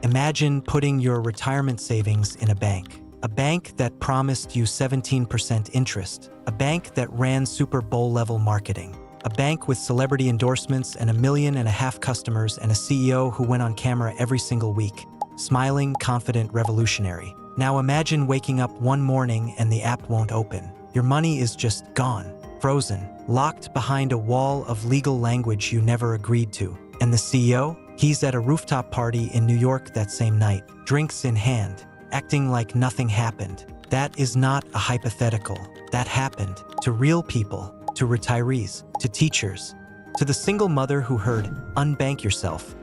Imagine putting your retirement savings in a bank that promised you 17% interest, a bank that ran Super Bowl-level marketing, a bank with celebrity endorsements and 1.5 million customers and a CEO who went on camera every single week, smiling, confident, revolutionary. Now imagine waking up one morning and the app won't open. Your money is just gone, frozen, locked behind a wall of legal language you never agreed to. And the CEO? He's at a rooftop party in New York that same night, drinks in hand, acting like nothing happened. That is not a hypothetical. That happened to real people, to retirees, to teachers, to the single mother who heard "unbank yourself"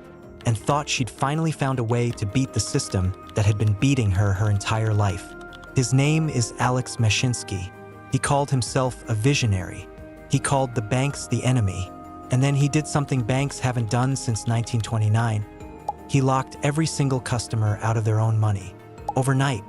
and thought she'd finally found a way to beat the system that had been beating her entire life. His name is Alex Mashinsky. He called himself a visionary. He called the banks the enemy. And then he did something banks haven't done since 1929. He locked every single customer out of their own money, overnight,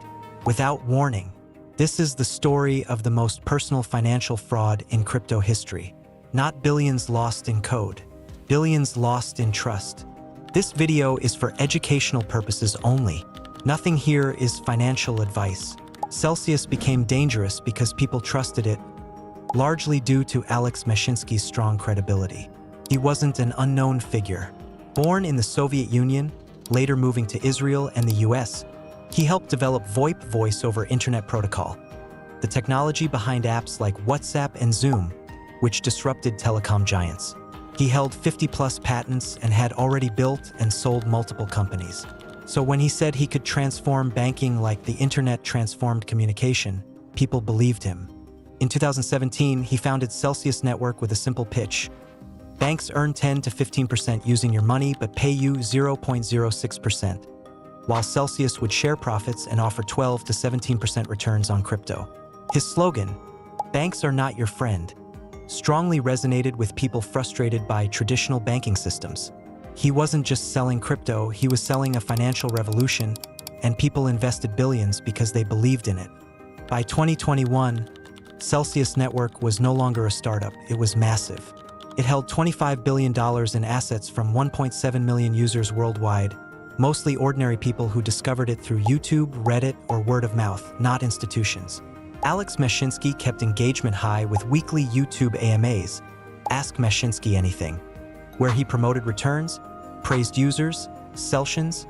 without warning. This is the story of the most personal financial fraud in crypto history. Not billions lost in code, billions lost in trust. This video is for educational purposes only. Nothing here is financial advice. Celsius became dangerous because people trusted it, largely due to Alex Mashinsky's strong credibility. He wasn't an unknown figure. Born in the Soviet Union, later moving to Israel and the US, he helped develop VoIP, voice over internet protocol, the technology behind apps like WhatsApp and Zoom, which disrupted telecom giants. He held 50+ patents and had already built and sold multiple companies. So when he said he could transform banking like the internet transformed communication, people believed him. In 2017, he founded Celsius Network with a simple pitch. Banks earn 10 to 15% using your money but pay you 0.06%, while Celsius would share profits and offer 12 to 17% returns on crypto. His slogan, "Banks are not your friend," strongly resonated with people frustrated by traditional banking systems. He wasn't just selling crypto, he was selling a financial revolution, and people invested billions because they believed in it. By 2021, Celsius Network was no longer a startup, it was massive. It held $25 billion in assets from 1.7 million users worldwide, mostly ordinary people who discovered it through YouTube, Reddit, or word of mouth, not institutions. Alex Mashinsky kept engagement high with weekly YouTube AMAs, Ask Mashinsky Anything, where he promoted returns, praised users, sessions,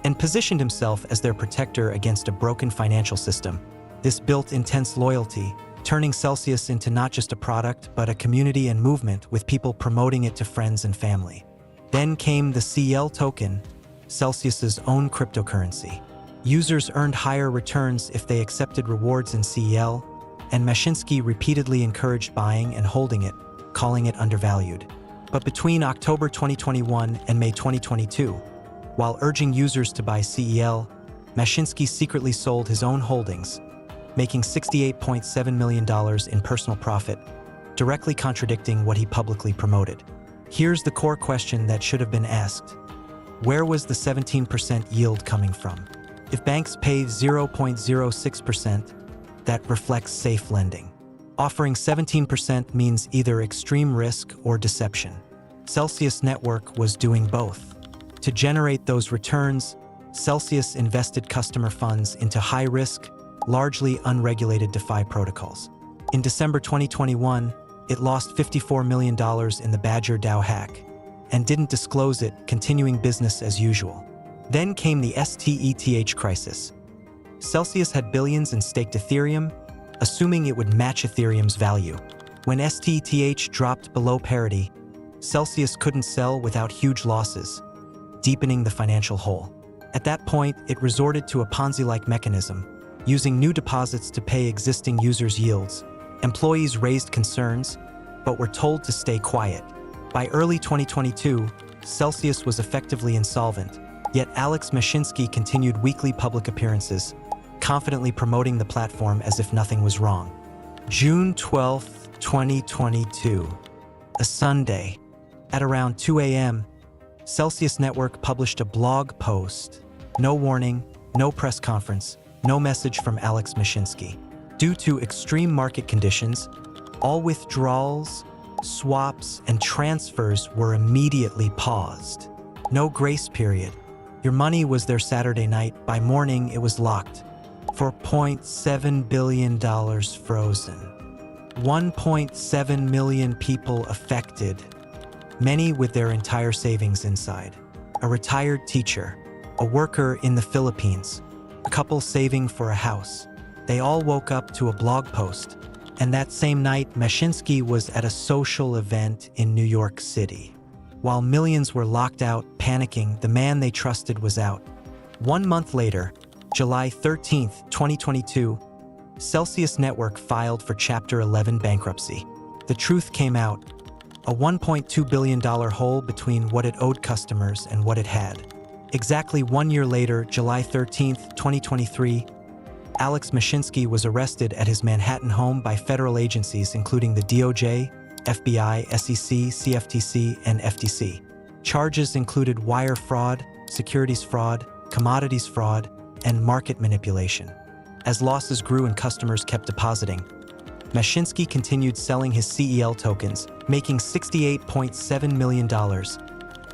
and positioned himself as their protector against a broken financial system. This built intense loyalty, turning Celsius into not just a product, but a community and movement with people promoting it to friends and family. Then came the CL token, Celsius's own cryptocurrency. Users earned higher returns if they accepted rewards in CL, and Mashinsky repeatedly encouraged buying and holding it, calling it undervalued. But between October 2021 and May 2022, while urging users to buy CEL, Mashinsky secretly sold his own holdings, making $68.7 million in personal profit, directly contradicting what he publicly promoted. Here's the core question that should have been asked. Where was the 17% yield coming from? If banks pay 0.06%, that reflects safe lending. Offering 17% means either extreme risk or deception. Celsius Network was doing both. To generate those returns, Celsius invested customer funds into high-risk, largely unregulated DeFi protocols. In December 2021, it lost $54 million in the Badger DAO hack and didn't disclose it, continuing business as usual. Then came the STETH crisis. Celsius had billions in staked Ethereum, assuming it would match Ethereum's value. When STETH dropped below parity, Celsius couldn't sell without huge losses, deepening the financial hole. At that point, it resorted to a Ponzi-like mechanism, using new deposits to pay existing users' yields. Employees raised concerns, but were told to stay quiet. By early 2022, Celsius was effectively insolvent, yet Alex Mashinsky continued weekly public appearances, confidently promoting the platform as if nothing was wrong. June 12, 2022, a Sunday, at around 2 a.m., Celsius Network published a blog post. No warning, no press conference, no message from Alex Mashinsky. Due to extreme market conditions, all withdrawals, swaps, and transfers were immediately paused. No grace period, Your money was there Saturday night. By morning, it was locked. $4.7 billion frozen. 1.7 million people affected, many with their entire savings inside. A retired teacher, a worker in the Philippines, a couple saving for a house. They all woke up to a blog post, and that same night, Mashinsky was at a social event in New York City. While millions were locked out, panicking, the man they trusted was out. 1 month later, July 13, 2022, Celsius Network filed for Chapter 11 bankruptcy. The truth came out, a $1.2 billion hole between what it owed customers and what it had. Exactly 1 year later, July 13, 2023, Alex Mashinsky was arrested at his Manhattan home by federal agencies including the DOJ, FBI, SEC, CFTC, and FTC. Charges included wire fraud, securities fraud, commodities fraud, and market manipulation. As losses grew and customers kept depositing, Mashinsky continued selling his CEL tokens, making $68.7 million,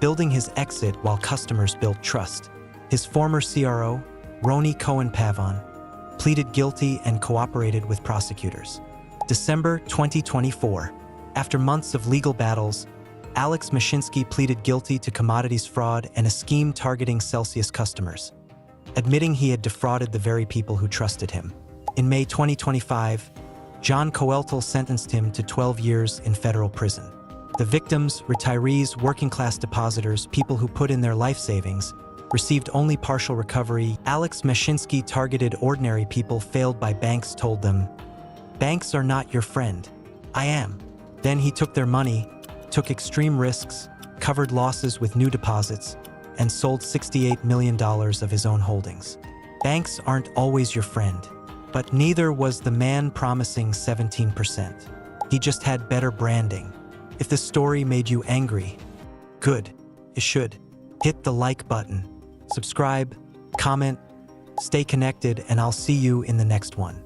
building his exit while customers built trust. His former CRO, Roni Cohen-Pavon, pleaded guilty and cooperated with prosecutors. December 2024. After months of legal battles, Alex Mashinsky pleaded guilty to commodities fraud and a scheme targeting Celsius customers, admitting he had defrauded the very people who trusted him. In May 2025, John Coeltel sentenced him to 12 years in federal prison. The victims, retirees, working-class depositors, people who put in their life savings, received only partial recovery. Alex Mashinsky targeted ordinary people failed by banks, told them, "Banks are not your friend. I am." Then he took their money, took extreme risks, covered losses with new deposits, and sold $68 million of his own holdings. Banks aren't always your friend, but neither was the man promising 17%. He just had better branding. If this story made you angry, good, it should. Hit the like button, subscribe, comment, stay connected, and I'll see you in the next one.